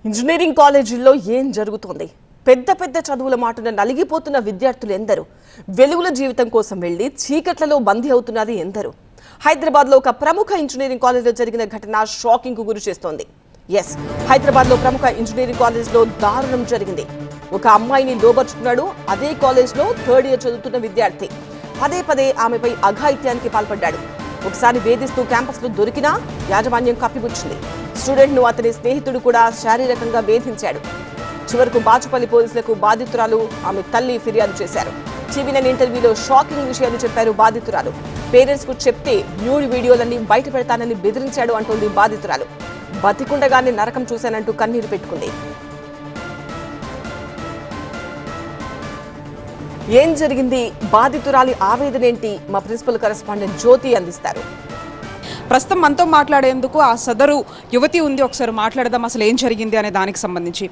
Engineering కాలేజీల్లో ఏం జరుగుతోంది? పెద్ద పెద్ద చదువుల మాటన నలిగిపోతున్న విద్యార్థులు ఎందరు? వెలుగుల జీవితం కోసం వెళ్లి చీకట్లలో బందీ అవుతున్నది ఎందరు? హైదరాబాద్లో ఒక ప్రముఖ ఇంజనీరింగ్ కాలేజీలో జరిగిన ఘటన షాకింగ్ కు గురి చేస్తోంది. హైదరాబాద్లో ప్రముఖ ఇంజనీరింగ్ కాలేజీలో దారుణం జరిగింది. ఒక అమ్మాయిని లోబర్చుకున్నాడు. అదే కాలేజ్లో థర్డ్ ఇయర్ చదువుతున్న విద్యార్థి పదే పదే ఆమెపై అఘాయిత్యానికి పాల్పడ్డాడు. ఒకసారి వేధిస్తూ క్యాంపస్లో దొరికినా యాజమాన్యం కప్పిపుచ్చింది. స్టూడెంట్ను అతని స్నేహితుడు కూడా శారీరకంగా వేధించాడు. చివరకు బాచుపల్లి పోలీసులకు బాధితురాలు ఆమె తల్లి ఫిర్యాదు చేశారు. టీవీ9 ఇంటర్వ్యూలో షాకింగ్ విషయాన్ని చెప్పారు బాధితురాలు. పేరెంట్స్ కు చెప్తే న్యూడ్ వీడియోలన్నీ బయట పెడతానని బెదిరించాడు అంటోంది బాధితురాలు. బతికుండగానే నరకం చూశానంటూ కన్నీరు పెట్టుకుంది. ఏం జరిగింది? బాధితురాలి ఆవేదనేంటి? మా ప్రిన్సిపల్ కరెస్పాండెంట్ జ్యోతి అందిస్తారు. ప్రస్తుతం మనతో మాట్లాడేందుకు ఆ సదరు యువతి ఉంది. ఒకసారి మాట్లాడదాం అసలు ఏం జరిగింది అనే దానికి సంబంధించి.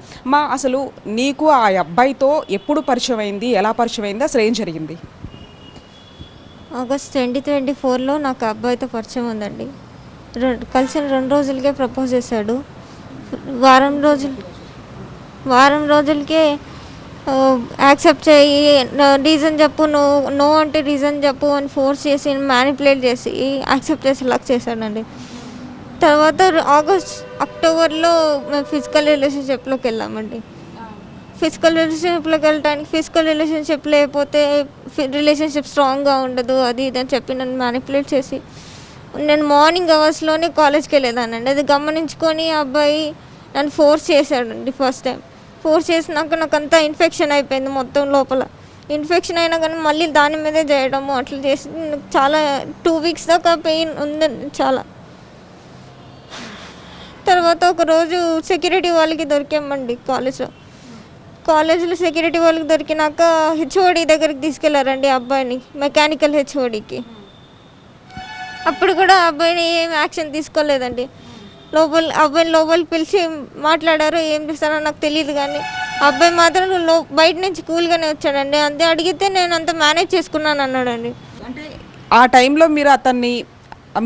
అసలు నీకు ఆ అబ్బాయితో ఎప్పుడు పరిచయం అయింది, ఎలా పరిచయం అయింది, అసలు ఏం జరిగింది? ఆగస్ట్ 2024లో నాకు అబ్బాయితో పరిచయం ఉందండి. కలిసిన 2 రోజులకే ప్రపోజ్ చేశాడు. వారం రోజులకే యాక్సెప్ట్ చేయి, రీజన్ చెప్పు, నో అంటే రీజన్ చెప్పు అని ఫోర్స్ చేసి మ్యానిపులేట్ చేసి యాక్సెప్ట్ చేసేలాగా చేశాడండి. తర్వాత అక్టోబర్లో మేము ఫిజికల్ రిలేషన్షిప్లోకి వెళ్ళామండి. ఫిజికల్ రిలేషన్షిప్ లేకపోతే రిలేషన్షిప్ స్ట్రాంగ్గా ఉండదు, అది ఇది అని చెప్పి నన్ను మ్యానిపులేట్ చేసి నేను మార్నింగ్ అవర్స్లోనే కాలేజ్కి వెళ్ళేదానండి. అది గమనించుకొని ఆ అబ్బాయి నన్ను ఫోర్స్ చేశాడండి. ఫస్ట్ టైం ఫోర్స్ చేసినాక నాకు అంతా ఇన్ఫెక్షన్ అయిపోయింది. మొత్తం లోపల ఇన్ఫెక్షన్ అయినా కానీ మళ్ళీ దాని మీదే చేయడము అట్లా చేసి చాలా 2 వీక్స్ దాకా పెయిన్ ఉందండి చాలా. తర్వాత ఒకరోజు సెక్యూరిటీ వాళ్ళకి దొరికామండి. కాలేజ్లో సెక్యూరిటీ వాళ్ళకి దొరికినాక హెచ్ఓడి దగ్గరికి తీసుకెళ్లారండి అబ్బాయిని, మెకానికల్ హెచ్ఓడికి. అప్పుడు కూడా అబ్బాయిని ఏం యాక్షన్ తీసుకోలేదండి. అబ్బాయిని లోపలికి పిలిచి మాట్లాడారు. ఏం చేస్తారో నాకు తెలియదు కానీ అబ్బాయి మాత్రం బయట నుంచి కూల్గానే వచ్చాడండి. అంతే అడిగితే నేను అంత మేనేజ్ చేసుకున్నాను అన్నాడండి. అంటే ఆ టైంలో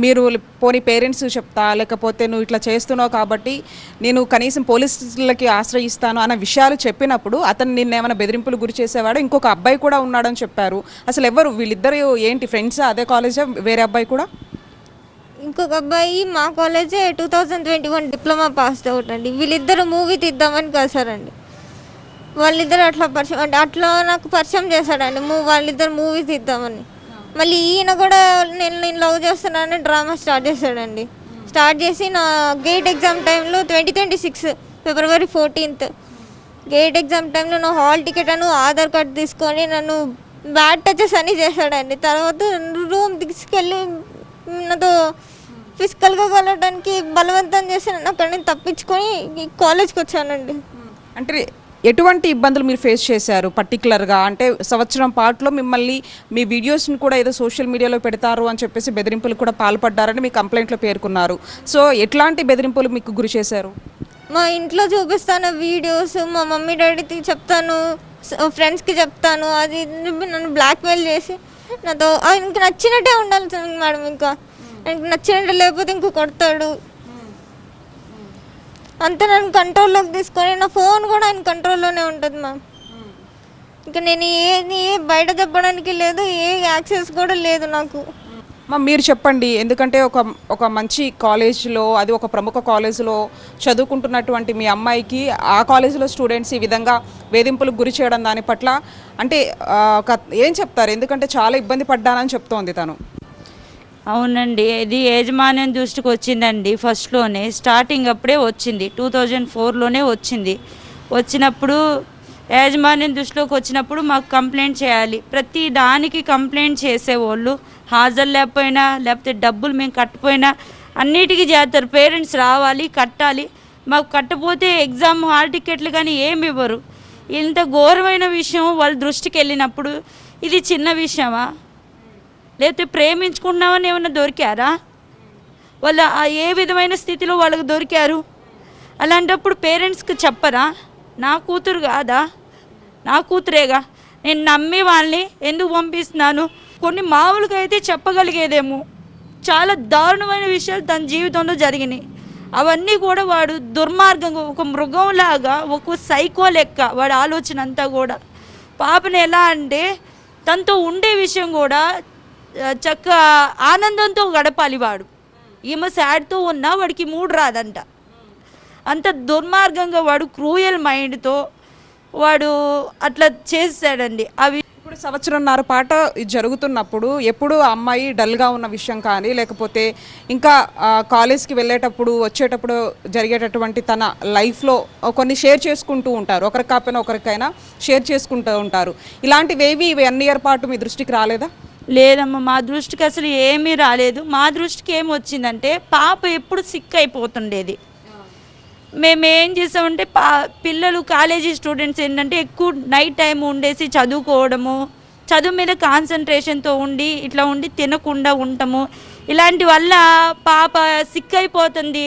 మీరు పోనీ పేరెంట్స్ చెప్తా, లేకపోతే నువ్వు ఇట్లా చేస్తున్నావు కాబట్టి నేను కనీసం పోలీసులకి ఆశ్రయిస్తాను అన్న విషయాలు చెప్పినప్పుడు అతను నిన్నేమైనా బెదిరింపులు గురి చేసేవాడు? ఇంకొక అబ్బాయి కూడా ఉన్నాడని చెప్పారు. అసలు ఎవరు వీళ్ళిద్దరు? ఏంటి ఫ్రెండ్సా? అదే కాలేజా? వేరే అబ్బాయి కూడా? ఇంకొక అబ్బాయి మా కాలేజే 2021 డిప్లొమా పాస్ అవుట్ అండి. వీళ్ళిద్దరు మూవీ తీద్దామని కలిసారండి. వాళ్ళిద్దరు అట్లా పరిచయం అంటే అట్లా నాకు పరిచయం చేశాడండి. వాళ్ళిద్దరు మూవీ తీద్దామని. మళ్ళీ ఈయన కూడా నేను లవ్ చేస్తున్నానని డ్రామా స్టార్ట్ చేశాడండి. స్టార్ట్ చేసి నా గేట్ ఎగ్జామ్ టైంలో 2026 ఫిబ్రవరి 14th గేట్ ఎగ్జామ్ టైంలో నా హాల్ టికెట్ అను ఆధార్ కార్డు తీసుకొని నన్ను బ్యాడ్ టచెస్ అని చేశాడండి. తర్వాత రూమ్ తీసుకెళ్ళి నాతో ఫిజికల్గా కలవడానికి బలవంతం చేసి నన్ను అక్కడ నుంచి తప్పించుకొని కాలేజ్కి వచ్చానండి. అంటే ఎటువంటి ఇబ్బందులు మీరు ఫేస్ చేశారు పర్టికులర్గా? అంటే సంవత్సరం పాటులో మిమ్మల్ని మీ వీడియోస్ని కూడా ఏదో సోషల్ మీడియాలో పెడతారు అని చెప్పేసి బెదిరింపులు కూడా పాల్పడ్డారని మీ కంప్లైంట్లో పేర్కొన్నారు. సో ఎట్లాంటి బెదిరింపులు మీకు గురి చేశారు? మా ఇంట్లో చూపిస్తాను వీడియోస్, మా మమ్మీ డాడీకి చెప్తాను, ఫ్రెండ్స్కి చెప్తాను, అది నన్ను బ్లాక్మెయిల్ చేసి నాతో ఇంక నచ్చినట్టే ఉండాలి మేడం, ఇంకా ఆయనకి నచ్చినట్టు లేకపోతే ఇంకో కొడతాడు. అంతా నన్ను కంట్రోల్లోకి తీసుకొని నా ఫోన్ కూడా ఆయన కంట్రోల్లోనే ఉంటుంది మ్యామ్. ఇంకా నేను ఏది బయట చెప్పడానికి లేదు, ఏ యాక్సెస్ కూడా లేదు నాకు. మీరు చెప్పండి, ఎందుకంటే ఒక మంచి కాలేజ్లో, అది ఒక ప్రముఖ కాలేజీలో చదువుకుంటున్నటువంటి మీ అమ్మాయికి ఆ కాలేజీలో స్టూడెంట్స్ ఈ విధంగా వేధింపులకు గురి చేయడం దాని పట్ల అంటే ఏం చెప్తారు? ఎందుకంటే చాలా ఇబ్బంది పడ్డానని చెప్తోంది తను. అవునండి, ఇది యాజమాన్యం దృష్టికి వచ్చిందండి. ఫస్ట్లోనే స్టార్టింగ్ అప్పుడే వచ్చింది, 2004లోనే వచ్చింది. వచ్చినప్పుడు యాజమాన్యం దృష్టిలోకి వచ్చినప్పుడు మాకు కంప్లైంట్ చేయాలి. ప్రతి దానికి కంప్లైంట్ చేసేవాళ్ళు హాజరు లేకపోయినా, లేకపోతే డబ్బులు మేము కట్టపోయినా అన్నిటికీ చేస్తారు. పేరెంట్స్ రావాలి, కట్టాలి. మాకు కట్టపోతే ఎగ్జామ్ హాల్ టికెట్లు కానీ ఏమి ఇవ్వరు. ఇంత ఘోరమైన విషయం వాళ్ళ దృష్టికి వెళ్ళినప్పుడు ఇది చిన్న విషయమా? లేకపోతే ప్రేమించుకుంటున్నామని ఏమైనా దొరికారా? వాళ్ళ ఏ విధమైన స్థితిలో వాళ్ళకి దొరికారు? అలాంటప్పుడు పేరెంట్స్కి చెప్పరా? నా కూతురు కాదా? నా కూతురేగా, నేను నమ్మి వాళ్ళని ఎందుకు పంపిస్తున్నాను? కొన్ని మామూలుగా అయితే చెప్పగలిగేదేమో, చాలా దారుణమైన విషయాలు తన జీవితంలో జరిగినాయి. అవన్నీ కూడా వాడు దుర్మార్గంగా ఒక మృగంలాగా ఒక సైకో లెక్క వాడి ఆలోచన అంతా కూడా. పాపని ఎలా అంటే తనతో ఉండే విషయం కూడా చక్క ఆనందంతో గడపాలి వాడు. ఈమె సాడ్తో ఉన్నా వాడికి మూడు రాదంట. అంత దుర్మార్గంగా వాడు క్రూయల్ మైండ్తో వాడు అట్లా చేస్తాడండి. అవి ఇప్పుడు సంవత్సరంన్నర పాట ఇది జరుగుతున్నప్పుడు ఎప్పుడు ఆ అమ్మాయి డల్గా ఉన్న విషయం కానీ లేకపోతే ఇంకా కాలేజ్కి వెళ్ళేటప్పుడు వచ్చేటప్పుడు జరిగేటటువంటి తన లైఫ్లో కొన్ని షేర్ చేసుకుంటూ ఉంటారు, ఒకరికి కాకపోయినా ఒకరికైనా షేర్ చేసుకుంటూ ఉంటారు. ఇలాంటివేవి 1 ఇయర్ పాటు మీ దృష్టికి రాలేదా? లేదమ్మా, మా దృష్టికి అసలు ఏమీ రాలేదు. మా దృష్టికి ఏమొచ్చిందంటే పాప ఎప్పుడు సిక్ అయిపోతుండేది. మేము ఏం చేసామంటే పిల్లలు కాలేజీ స్టూడెంట్స్ ఏంటంటే ఎక్కువ నైట్ టైం ఉండేసి చదువుకోవడము, చదువు మీద కాన్సన్ట్రేషన్తో ఉండి ఇట్లా ఉండి తినకుండా ఉండటము, ఇలాంటి వల్ల పాప సిక్ అయిపోతుంది.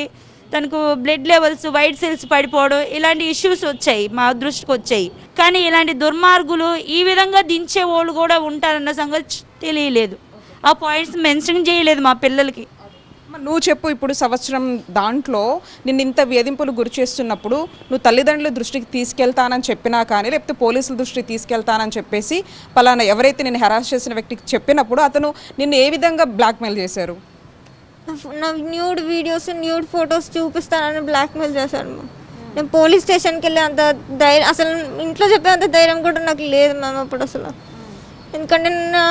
తనకు బ్లడ్ లెవెల్స్, వైట్ సెల్స్ పడిపోవడం, ఇలాంటి ఇష్యూస్ వచ్చాయి, మా దృష్టికి వచ్చాయి. కానీ ఇలాంటి దుర్మార్గులు ఈ విధంగా దించే వాళ్ళు కూడా ఉంటారన్న సంగతి తెలియలేదు. ఆ పాయింట్స్ మెన్షన్ చేయలేదు మా పిల్లలకి. నువ్వు చెప్పు, ఇప్పుడు సంవత్సరం దాంట్లో నిన్ను ఇంత వేధింపులు గురి చేస్తున్నప్పుడు నువ్వు తల్లిదండ్రుల దృష్టికి తీసుకెళ్తానని చెప్పినా కానీ లేకపోతే పోలీసుల దృష్టికి తీసుకెళ్తానని చెప్పేసి పలానా ఎవరైతే నేను హెరాస్ చేసిన వ్యక్తికి చెప్పినప్పుడు అతను నిన్ను ఏ విధంగా బ్లాక్మెయిల్ చేశారు? నా న్యూడ్ వీడియోస్, న్యూడ్ ఫొటోస్ చూపిస్తానని బ్లాక్మెయిల్ చేశారు మ్యామ్. నేను పోలీస్ స్టేషన్కి వెళ్ళి అంత ధైర్యం, అసలు ఇంట్లో చెప్పే అంత ధైర్యం కూడా నాకు లేదు మ్యామ్ అప్పుడు అసలు. ఎందుకంటే నా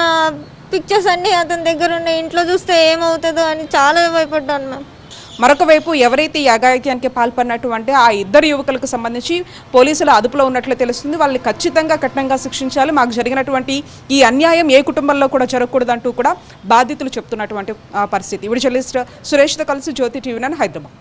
పిక్చర్స్ అన్నీ అతని దగ్గర ఉన్నాయి, ఇంట్లో చూస్తే ఏమవుతుందో అని చాలా భయపడ్డాను మ్యామ్. మరొక వైపు ఎవరైతే ఈ అఘాయిత్యానికి పాల్పడినటువంటి ఆ 2 యువకులకు సంబంధించి పోలీసుల అదుపులో ఉన్నట్లు తెలుస్తుంది. వాళ్ళని ఖచ్చితంగా కఠినంగా శిక్షించాలి. మాకు జరిగినటువంటి ఈ అన్యాయం ఏ కుటుంబంలో కూడా జరగకూడదంటూ కూడా బాధితులు చెప్తున్నటువంటి పరిస్థితి. ఇప్పుడు జర్నలిస్ట్ సురేష్తో కలిసి జ్యోతి టీవీ9 హైదరాబాద్.